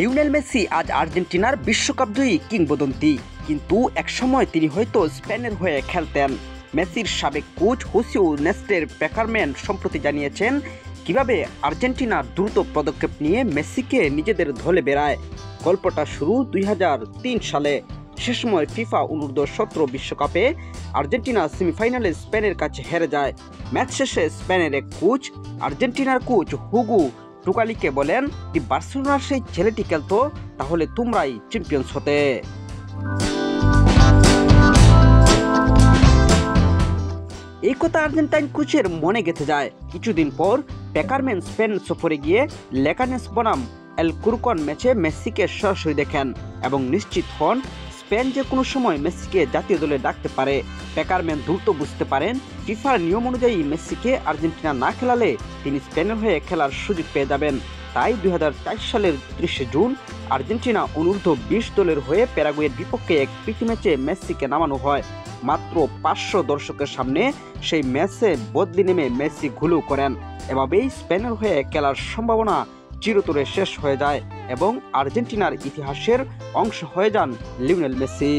Lionel Messi আজ আর্জেন্টিনার বিশ্বকাপজয়ী কিংবদন্তি, কিন্তু একসময় তিনি হয়তো স্পেনের হয়ে খেলতেন। মেসির সাবেক কোচ হোসিও নেস্টের পেকারম্যান সম্প্রতি জানিয়েছেন কিভাবে আর্জেন্টিনা দ্রুত পদক্ষেপ নিয়ে মেসিকে নিজেদের দলে বেড়ায়। গল্পটা শুরু 2003 সালে। সে সময় ফিফা অনূর্ধ্ব-17 বিশ্বকাপে আর্জেন্টিনা সেমিফাইনালে স্পেনের কাছে হেরে যায়। ম্যাচ শেষে স্পেনের এক কোচ আর্জেন্টিনার কোচ হুগো টুকালিকে বলেন, যদি বার্সেলোনার সেই ছেলেটি খেলতো তাহলে তোমরাই চ্যাম্পিয়ন্স হতে। এই কথা আর্জেন্টাইন কোচের মনে গেঁথে যায়। কিছুদিন পর পেকারম্যান স্পেন সফরে গিয়ে লেকানেস বনাম এলকুরকন ম্যাচে মেসিকে সরাসরি দেখেন এবং নিশ্চিত হন স্পেন যে কোনো সময় মেসিকে জাতীয় দলে ডাকতে পারে। পেকারম্যান দ্রুত বুঝতে পারেন ফিফার নিয়ম অনুযায়ী মেসিকে আর্জেন্টিনা না খেলালে তিনি স্পেনের হয়ে খেলার সুযোগ পেয়ে যাবেন। তাই 2004 সালের 30 জুন আর্জেন্টিনা অনূর্ধ্ব-20 দলের হয়ে প্যারাগুয়ের বিপক্ষে এক প্রীতি ম্যাচে মেসিকে নামানো হয়। মাত্র 500 দর্শকের সামনে সেই ম্যাচে বদলি নেমে মেসি ঘুলু করেন। এভাবেই স্পেনের হয়ে খেলার সম্ভাবনা চিরতরে শেষ হয়ে যায় এবং আর্জেন্টিনার ইতিহাসের অংশ হয়ে যান লিওনেল মেসি।